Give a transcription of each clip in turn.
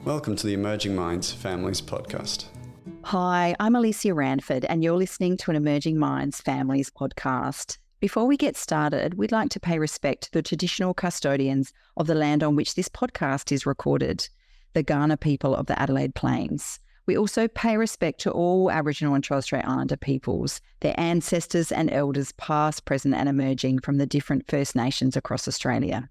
Welcome to the Emerging Minds Families podcast. Hi, I'm Alicia Ranford, and you're listening to an Emerging Minds Families podcast. Before we get started, we'd like to pay respect to the traditional custodians of the land on which this podcast is recorded, the Kaurna people of the Adelaide Plains. We also pay respect to all Aboriginal and Torres Strait Islander peoples, their ancestors and elders past, present and emerging from the different First Nations across Australia.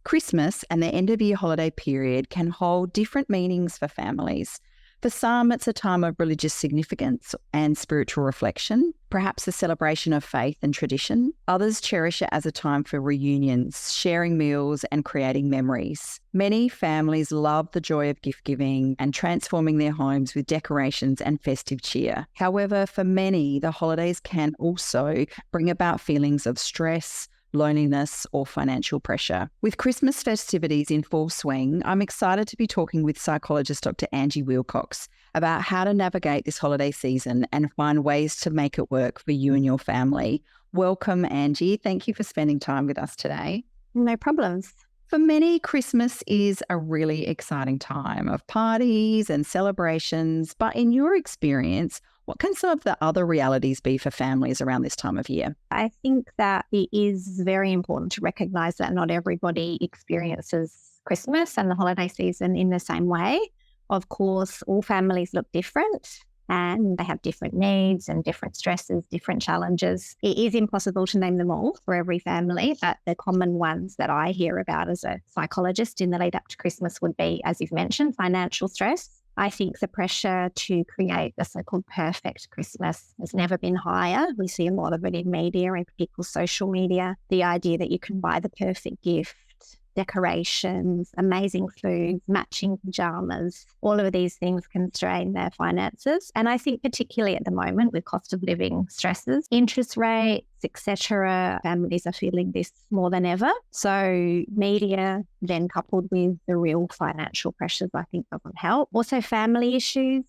Christmas and the end-of-year holiday period can hold different meanings for families. For some, it's a time of religious significance and spiritual reflection, perhaps a celebration of faith and tradition. Others cherish it as a time for reunions, sharing meals and creating memories. Many families love the joy of gift-giving and transforming their homes with decorations and festive cheer. However, for many, the holidays can also bring about feelings of stress, loneliness or financial pressure. With Christmas festivities in full swing, I'm excited to be talking with psychologist Dr Angie Willcocks about how to navigate this holiday season and find ways to make it work for you and your family. Welcome, Angie. Thank you for spending time with us today. No problems. For many, Christmas is a really exciting time of parties and celebrations, but in your experience, what can some of the other realities be for families around this time of year? I think that it is very important to recognise that not everybody experiences Christmas and the holiday season in the same way. Of course, all families look different and they have different needs and different stresses, different challenges. It is impossible to name them all for every family, but the common ones that I hear about as a psychologist in the lead up to Christmas would be, as you've mentioned, financial stress. I think the pressure to create the so-called perfect Christmas has never been higher. We see a lot of it in media and people's social media. The idea that you can buy the perfect gift, decorations, amazing foods, matching pajamas, all of these things can strain their finances. And I think particularly at the moment with cost of living stresses, interest rates, etc., families are feeling this more than ever. So media then coupled with the real financial pressures, I think doesn't help. Also family issues.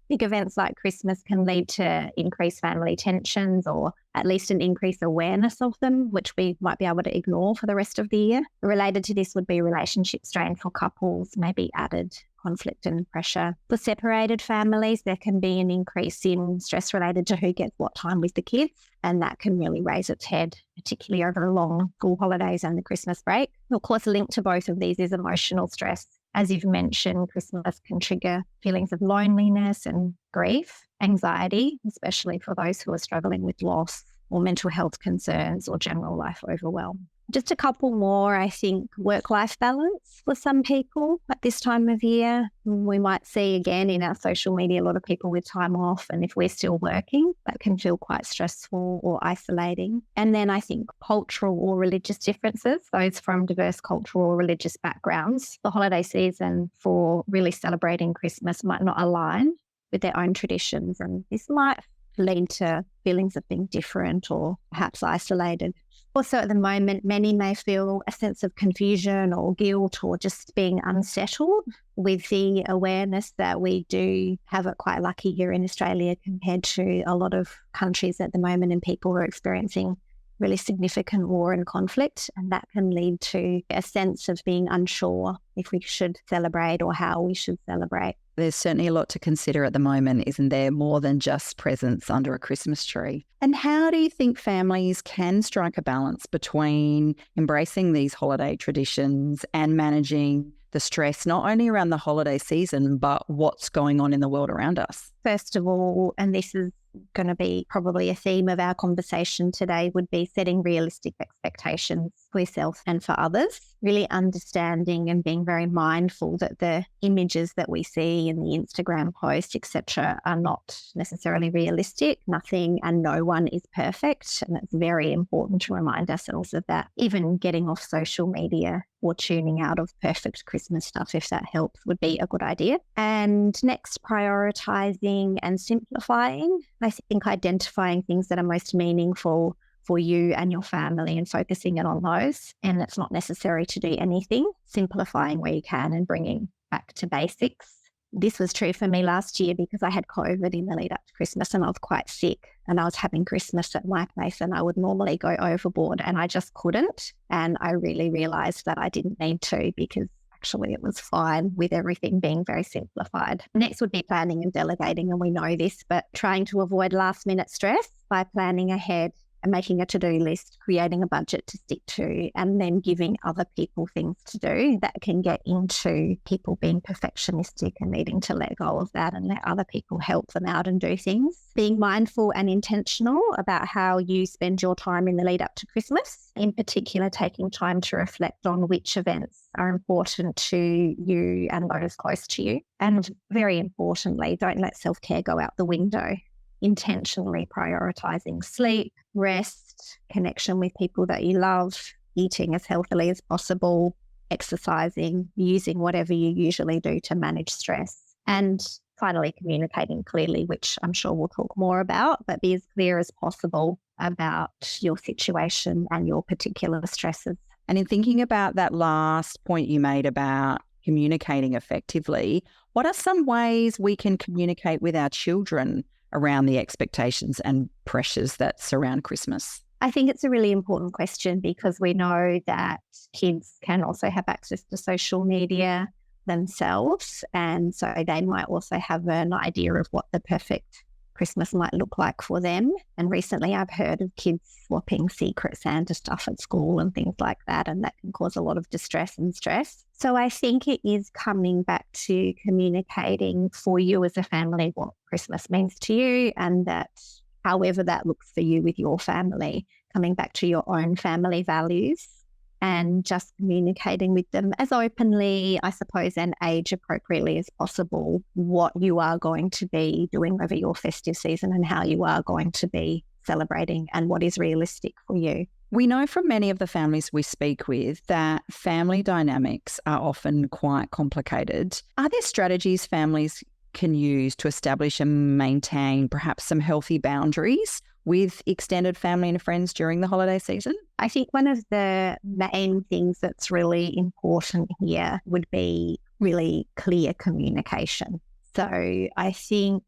Big events like Christmas can lead to increased family tensions or at least an increased awareness of them, which we might be able to ignore for the rest of the year. Related to this would be relationship strain for couples, maybe added conflict and pressure. For separated families, there can be an increase in stress related to who gets what time with the kids, and that can really raise its head, particularly over the long school holidays and the Christmas break. Of course, linked to both of these is emotional stress. As you've mentioned, Christmas can trigger feelings of loneliness and grief, anxiety, especially for those who are struggling with loss or mental health concerns or general life overwhelm. Just a couple more, I think, work-life balance for some people at this time of year. We might see again in our social media a lot of people with time off, and if we're still working, that can feel quite stressful or isolating. And then I think cultural or religious differences, those from diverse cultural or religious backgrounds. The holiday season for really celebrating Christmas might not align with their own traditions, and this might lead to feelings of being different or perhaps isolated. Also, at the moment, many may feel a sense of confusion or guilt or just being unsettled with the awareness that we do have it quite lucky here in Australia compared to a lot of countries at the moment, and people are experiencing really significant war and conflict, and that can lead to a sense of being unsure if we should celebrate or how we should celebrate. There's certainly a lot to consider at the moment, isn't there? More than just presents under a Christmas tree. And how do you think families can strike a balance between embracing these holiday traditions and managing the stress, not only around the holiday season, but what's going on in the world around us? First of all, and this is going to be probably a theme of our conversation today, would be setting realistic expectations for yourself and for others. Really understanding and being very mindful that the images that we see in the Instagram post, etc., are not necessarily realistic. Nothing and no one is perfect, and it's very important to remind ourselves of that. Even getting off social media or tuning out of perfect Christmas stuff, if that helps, would be a good idea. And next, prioritizing and simplifying. I think identifying things that are most meaningful for you and your family and focusing it on those. And it's not necessary to do anything, simplifying where you can and bringing back to basics. This was true for me last year because I had COVID in the lead up to Christmas and I was quite sick and I was having Christmas at my place and I would normally go overboard and I just couldn't. And I really realised that I didn't need to because I actually it was fine with everything being very simplified. Next would be planning and delegating, and we know this, but trying to avoid last minute stress by planning ahead and making a to-do list, creating a budget to stick to, and then giving other people things to do. That can get into people being perfectionistic and needing to let go of that and let other people help them out and do things. Being mindful and intentional about how you spend your time in the lead up to Christmas, in particular taking time to reflect on which events are important to you and those close to you. And very importantly, don't let self-care go out the window. Intentionally prioritizing sleep, rest, connection with people that you love, eating as healthily as possible, exercising, using whatever you usually do to manage stress, and finally communicating clearly, which I'm sure we'll talk more about, but be as clear as possible about your situation and your particular stresses. And in thinking about that last point you made about communicating effectively, what are some ways we can communicate with our children around the expectations and pressures that surround Christmas? I think it's a really important question because we know that kids can also have access to social media themselves. And so they might also have an idea of what the perfect Christmas might look like for them. And recently I've heard of kids swapping secret Santa stuff at school and things like that. And that can cause a lot of distress and stress. So I think it is coming back to communicating for you as a family what Christmas means to you, and that however that looks for you with your family, coming back to your own family values and just communicating with them as openly, I suppose, and age appropriately as possible, what you are going to be doing over your festive season and how you are going to be celebrating and what is realistic for you. We know from many of the families we speak with that family dynamics are often quite complicated. Are there strategies families can use to establish and maintain perhaps some healthy boundaries with extended family and friends during the holiday season? I think one of the main things that's really important here would be really clear communication. So I think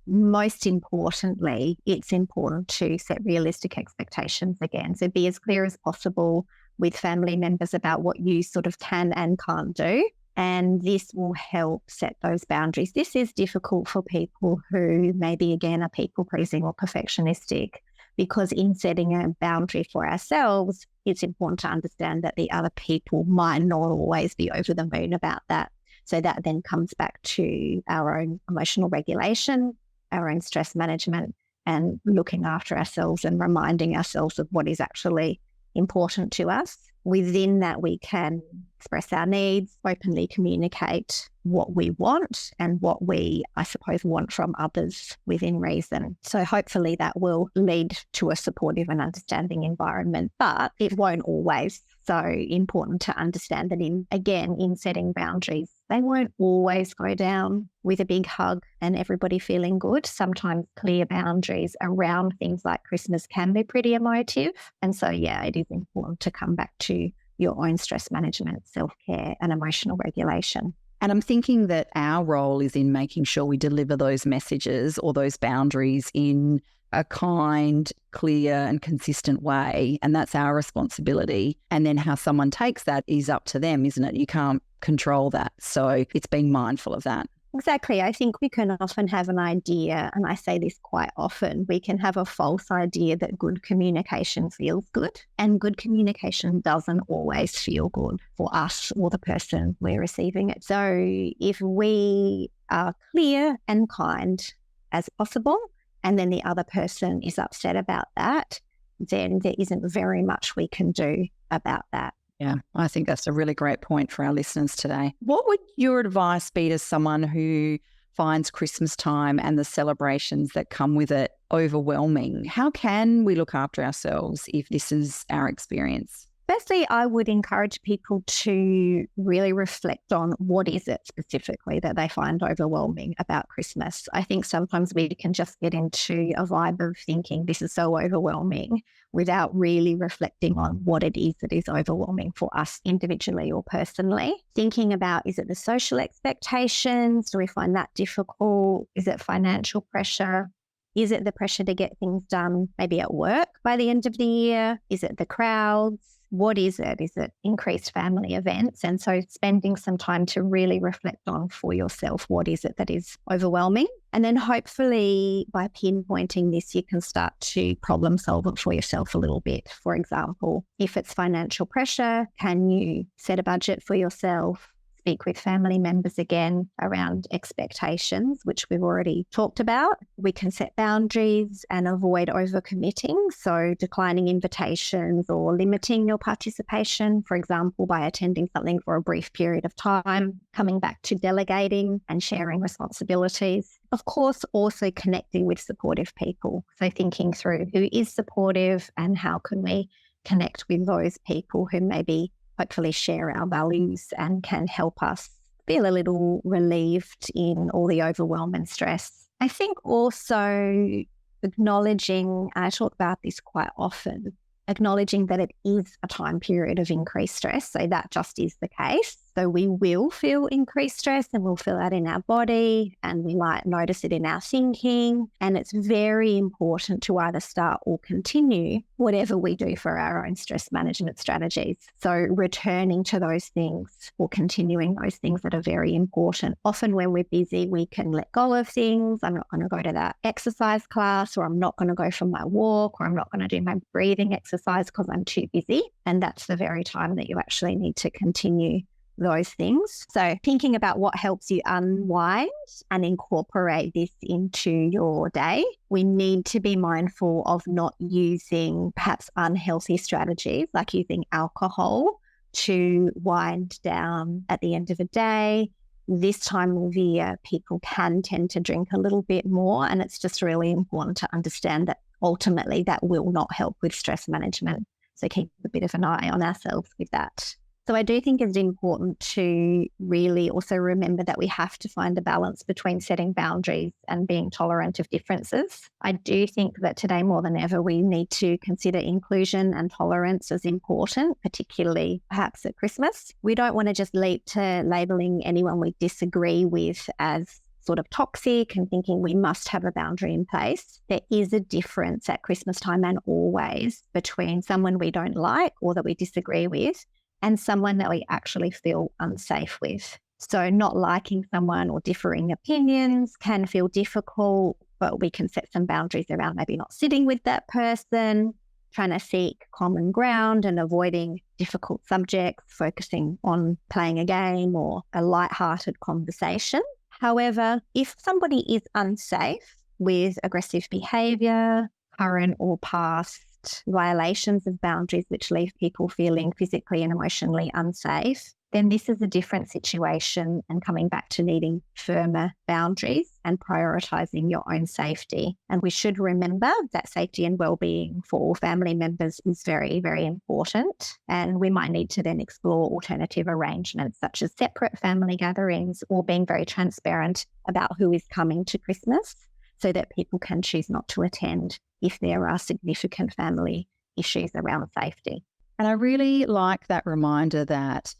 most importantly, it's important to set realistic expectations again. So be as clear as possible with family members about what you sort of can and can't do. And this will help set those boundaries. This is difficult for people who maybe, again, are people-pleasing or perfectionistic, because in setting a boundary for ourselves, it's important to understand that the other people might not always be over the moon about that. So that then comes back to our own emotional regulation, our own stress management, and looking after ourselves and reminding ourselves of what is actually important to us. Within that, we can express our needs, openly communicate what we want and what we, I suppose, want from others within reason. So hopefully that will lead to a supportive and understanding environment, but it won't always. So important to understand that in setting boundaries, they won't always go down with a big hug and everybody feeling good. Sometimes clear boundaries around things like Christmas can be pretty emotive. And so, yeah, it is important to come back to your own stress management, self-care and emotional regulation. And I'm thinking that our role is in making sure we deliver those messages or those boundaries in a kind, clear and consistent way. And that's our responsibility. And then how someone takes that is up to them, isn't it? You can't control that. So it's being mindful of that. Exactly. I think we can often have an idea, and I say this quite often, we can have a false idea that good communication feels good, and good communication doesn't always feel good for us or the person we're receiving it. So if we are clear and kind as possible, and then the other person is upset about that, then there isn't very much we can do about that. Yeah, I think that's a really great point for our listeners today. What would your advice be to someone who finds Christmas time and the celebrations that come with it overwhelming? How can we look after ourselves if this is our experience? Firstly, I would encourage people to really reflect on what is it specifically that they find overwhelming about Christmas. I think sometimes we can just get into a vibe of thinking this is so overwhelming without really reflecting on what it is that is overwhelming for us individually or personally. Thinking about, is it the social expectations? Do we find that difficult? Is it financial pressure? Is it the pressure to get things done maybe at work by the end of the year? Is it the crowds? what is it? Is it increased family events? And so spending some time to really reflect on for yourself, what is it that is overwhelming? And then hopefully by pinpointing this, you can start to problem solve it for yourself a little bit. For example, if it's financial pressure, can you set a budget for yourself? Speak with family members again around expectations, which we've already talked about. We can set boundaries and avoid overcommitting, so declining invitations or limiting your participation, for example, by attending something for a brief period of time, coming back to delegating and sharing responsibilities. Of course, also connecting with supportive people. So thinking through who is supportive and how can we connect with those people who maybe hopefully share our values and can help us feel a little relieved in all the overwhelm and stress. I think also acknowledging, I talk about this quite often, acknowledging that it is a time period of increased stress. So that just is the case. So we will feel increased stress and we'll feel that in our body and we might notice it in our thinking. And it's very important to either start or continue whatever we do for our own stress management strategies. So returning to those things or continuing those things that are very important. Often when we're busy, we can let go of things. I'm not going to go to that exercise class, or I'm not going to go for my walk, or I'm not going to do my breathing exercise because I'm too busy. And that's the very time that you actually need to continue those things. So thinking about what helps you unwind and incorporate this into your day. We need to be mindful of not using perhaps unhealthy strategies like using alcohol to wind down at the end of a day. This time of year, people can tend to drink a little bit more, and it's just really important to understand that ultimately that will not help with stress management. So keep a bit of an eye on ourselves with that. So I do think it's important to really also remember that we have to find a balance between setting boundaries and being tolerant of differences. I do think that today more than ever, we need to consider inclusion and tolerance as important, particularly perhaps at Christmas. We don't want to just leap to labeling anyone we disagree with as sort of toxic and thinking we must have a boundary in place. There is a difference at Christmas time and always between someone we don't like or that we disagree with and someone that we actually feel unsafe with. So not liking someone or differing opinions can feel difficult, but we can set some boundaries around maybe not sitting with that person, trying to seek common ground and avoiding difficult subjects, focusing on playing a game or a light-hearted conversation. However, if somebody is unsafe with aggressive behaviour, current or past violations of boundaries which leave people feeling physically and emotionally unsafe, then this is a different situation and coming back to needing firmer boundaries and prioritising your own safety. And we should remember that safety and well-being for all family members is very, very important. And we might need to then explore alternative arrangements such as separate family gatherings or being very transparent about who is coming to Christmas so that people can choose not to attend if there are significant family issues around safety. And I really like that reminder that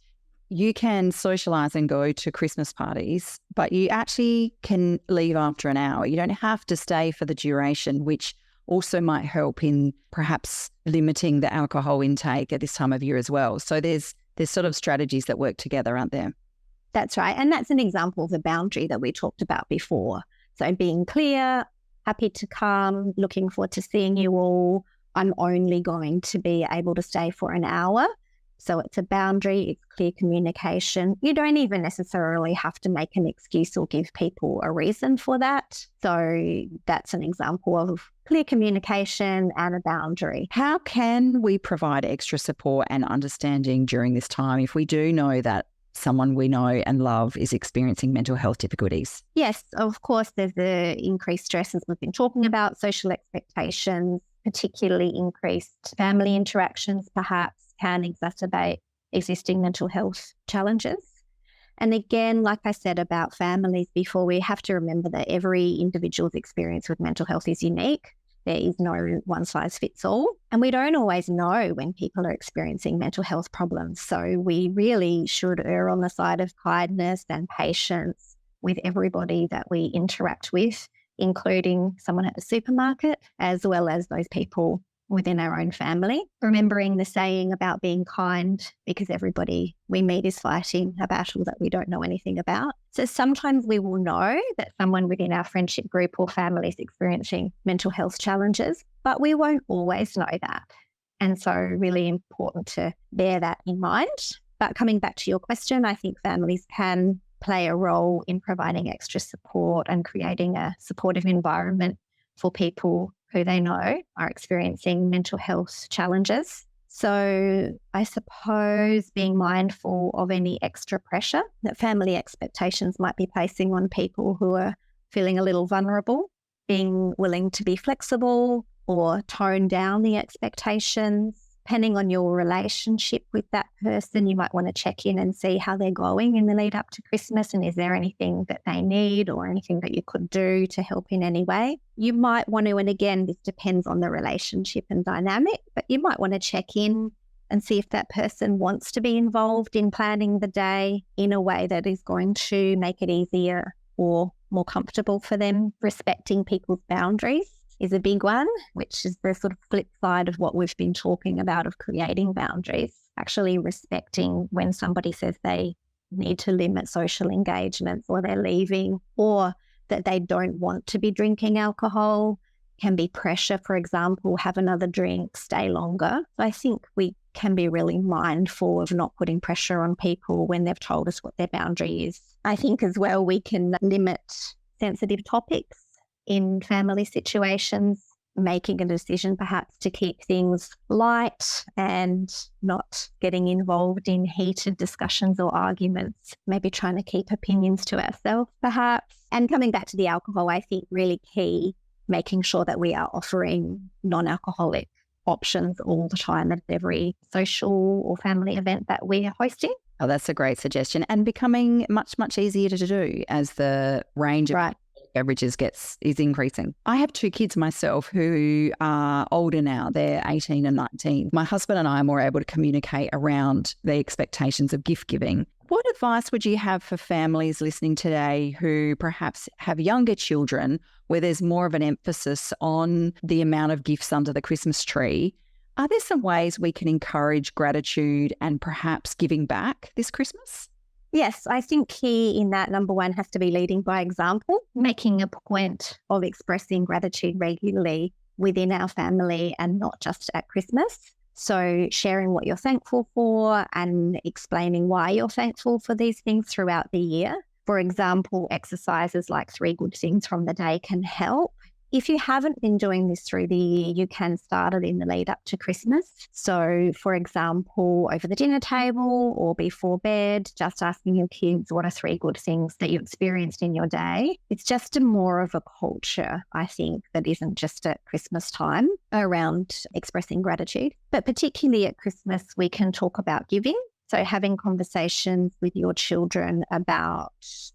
you can socialise and go to Christmas parties, but you actually can leave after an hour. You don't have to stay for the duration, which also might help in perhaps limiting the alcohol intake at this time of year as well. So there's sort of strategies that work together, aren't there? That's right. And that's an example of the boundary that we talked about before. So being clear, happy to come, looking forward to seeing you all. I'm only going to be able to stay for an hour. So it's a boundary, it's clear communication. You don't even necessarily have to make an excuse or give people a reason for that. So that's an example of clear communication and a boundary. How can we provide extra support and understanding during this time if we do know that someone we know and love is experiencing mental health difficulties? Yes, of course, there's the increased stress as we've been talking about, social expectations, particularly increased family interactions perhaps can exacerbate existing mental health challenges. And again, like I said about families before, we have to remember that every individual's experience with mental health is unique. There is no one size fits all. And we don't always know when people are experiencing mental health problems. So we really should err on the side of kindness and patience with everybody that we interact with, including someone at the supermarket, as well as those people within our own family, remembering the saying about being kind, because everybody we meet is fighting a battle that we don't know anything about. So sometimes we will know that someone within our friendship group or family is experiencing mental health challenges, but we won't always know that. And so really important to bear that in mind. But coming back to your question, I think families can play a role in providing extra support and creating a supportive environment for people who they know are experiencing mental health challenges. So I suppose being mindful of any extra pressure that family expectations might be placing on people who are feeling a little vulnerable, being willing to be flexible or tone down the expectations. Depending on your relationship with that person, you might want to check in and see how they're going in the lead up to Christmas, and is there anything that they need or anything that you could do to help in any way. You might want to, and again, this depends on the relationship and dynamic, but you might want to check in and see if that person wants to be involved in planning the day in a way that is going to make it easier or more comfortable for them. Respecting people's boundaries is a big one, which is the sort of flip side of what we've been talking about of creating boundaries. Actually respecting when somebody says they need to limit social engagements or they're leaving, or that they don't want to be drinking alcohol, can be pressure, for example, have another drink, stay longer. So I think we can be really mindful of not putting pressure on people when they've told us what their boundary is. I think as well we can limit sensitive topics in family situations, making a decision perhaps to keep things light and not getting involved in heated discussions or arguments, maybe trying to keep opinions to ourselves perhaps. And coming back to the alcohol, I think really key, making sure that we are offering non-alcoholic options all the time at every social or family event that we are hosting. Oh, that's a great suggestion, and becoming much, much easier to do as the range of beverages is increasing. I have 2 kids myself who are older now. They're 18 and 19. My husband and I are more able to communicate around the expectations of gift giving. What advice would you have for families listening today who perhaps have younger children where there's more of an emphasis on the amount of gifts under the Christmas tree? Are there some ways we can encourage gratitude and perhaps giving back this Christmas? Yes, I think key in that, number one, has to be leading by example, making a point of expressing gratitude regularly within our family and not just at Christmas. So sharing what you're thankful for and explaining why you're thankful for these things throughout the year. For example, exercises like 3 good things from the day can help. If you haven't been doing this through the year, you can start it in the lead up to Christmas. So, for example, over the dinner table or before bed, just asking your kids what are 3 good things that you experienced in your day. It's just more of a culture, I think, that isn't just at Christmas time around expressing gratitude. But particularly at Christmas, we can talk about giving. So having conversations with your children about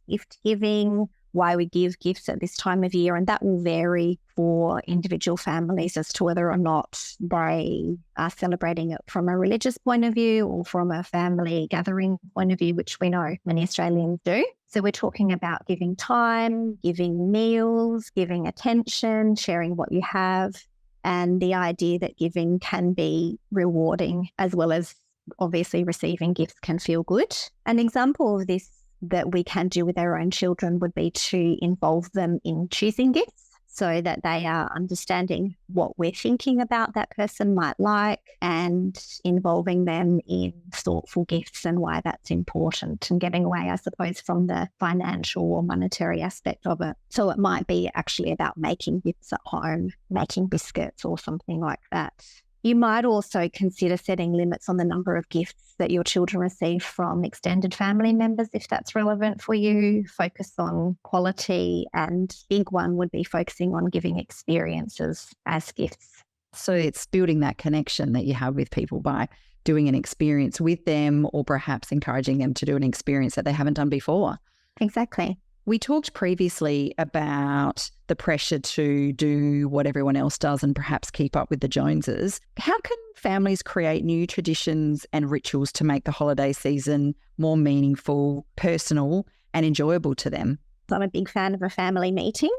gift giving, why we give gifts at this time of year, and that will vary for individual families as to whether or not they are celebrating it from a religious point of view or from a family gathering point of view, which we know many Australians do. So we're talking about giving time, giving meals, giving attention, sharing what you have, and the idea that giving can be rewarding as well as obviously receiving gifts can feel good. An example of this that we can do with our own children would be to involve them in choosing gifts so that they are understanding what we're thinking about that person might like and involving them in thoughtful gifts and why that's important and getting away, I suppose, from the financial or monetary aspect of it. So it might be actually about making gifts at home, making biscuits or something like that. You might also consider setting limits on the number of gifts that your children receive from extended family members, if that's relevant for you. Focus on quality, and big one would be focusing on giving experiences as gifts. So it's building that connection that you have with people by doing an experience with them or perhaps encouraging them to do an experience that they haven't done before. Exactly. We talked previously about the pressure to do what everyone else does and perhaps keep up with the Joneses. How can families create new traditions and rituals to make the holiday season more meaningful, personal, and enjoyable to them? I'm a big fan of a family meeting.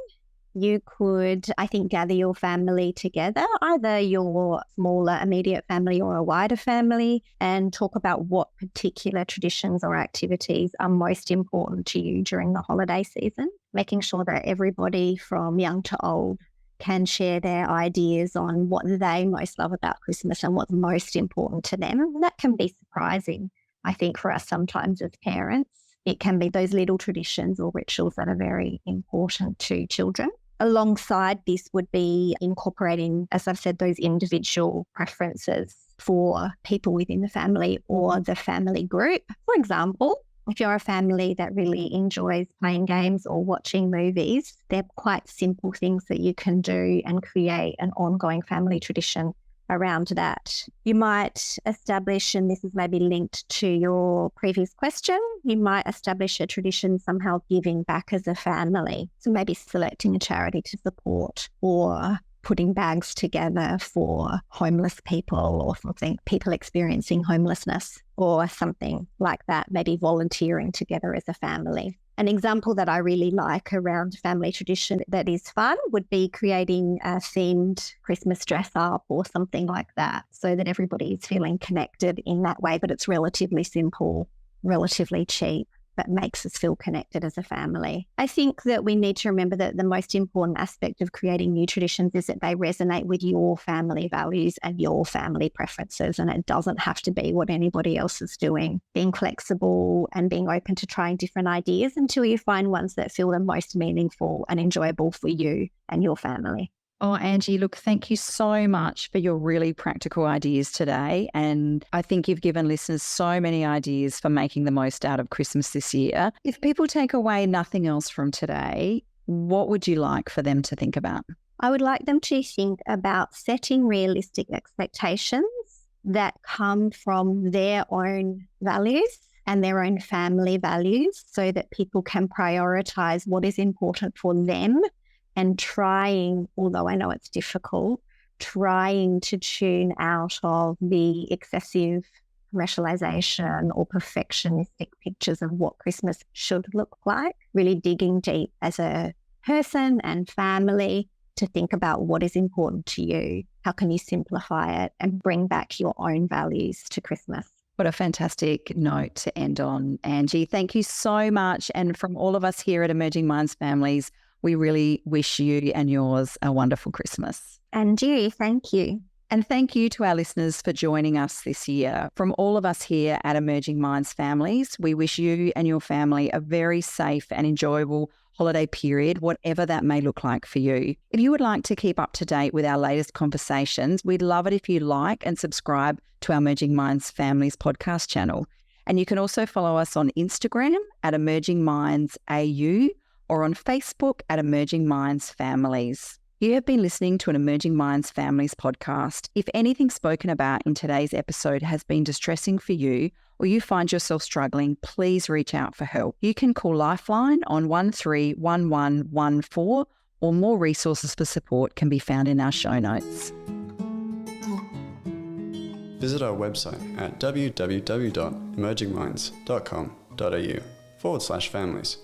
You could, I think, gather your family together, either your smaller immediate family or a wider family, and talk about what particular traditions or activities are most important to you during the holiday season, making sure that everybody from young to old can share their ideas on what they most love about Christmas and what's most important to them. And that can be surprising, I think, for us sometimes as parents. It can be those little traditions or rituals that are very important to children. Alongside this would be incorporating, as I've said, those individual preferences for people within the family or the family group. For example, if you're a family that really enjoys playing games or watching movies, they're quite simple things that you can do and create an ongoing family tradition around that. You might establish, and this is maybe linked to your previous question, you might establish a tradition somehow giving back as a family. So maybe selecting a charity to support or putting bags together for homeless people or something, people experiencing homelessness or something like that, maybe volunteering together as a family. An example that I really like around family tradition that is fun would be creating a themed Christmas dress up or something like that, so that everybody is feeling connected in that way, but it's relatively simple, relatively cheap, but makes us feel connected as a family. I think that we need to remember that the most important aspect of creating new traditions is that they resonate with your family values and your family preferences, and it doesn't have to be what anybody else is doing. Being flexible and being open to trying different ideas until you find ones that feel the most meaningful and enjoyable for you and your family. Oh, Angie, look, thank you so much for your really practical ideas today. And I think you've given listeners so many ideas for making the most out of Christmas this year. If people take away nothing else from today, what would you like for them to think about? I would like them to think about setting realistic expectations that come from their own values and their own family values, so that people can prioritize what is important for them, and trying, although I know it's difficult, trying to tune out of the excessive commercialization or perfectionistic pictures of what Christmas should look like, really digging deep as a person and family to think about what is important to you. How can you simplify it and bring back your own values to Christmas? What a fantastic note to end on, Angie. Thank you so much. And from all of us here at Emerging Minds Families, we really wish you and yours a wonderful Christmas. And you, thank you. And thank you to our listeners for joining us this year. From all of us here at Emerging Minds Families, we wish you and your family a very safe and enjoyable holiday period, whatever that may look like for you. If you would like to keep up to date with our latest conversations, we'd love it if you like and subscribe to our Emerging Minds Families podcast channel. And you can also follow us on Instagram at Emerging Minds AU, or on Facebook at Emerging Minds Families. You have been listening to an Emerging Minds Families podcast. If anything spoken about in today's episode has been distressing for you, or you find yourself struggling, please reach out for help. You can call Lifeline on 131114, or more resources for support can be found in our show notes. Visit our website at www.emergingminds.com.au/families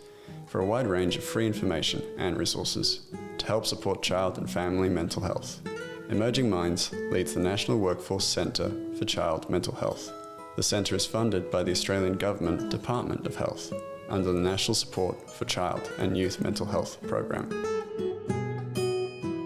for a wide range of free information and resources to help support child and family mental health. Emerging Minds leads the National Workforce Centre for Child Mental Health. The centre is funded by the Australian Government Department of Health under the National Support for Child and Youth Mental Health program.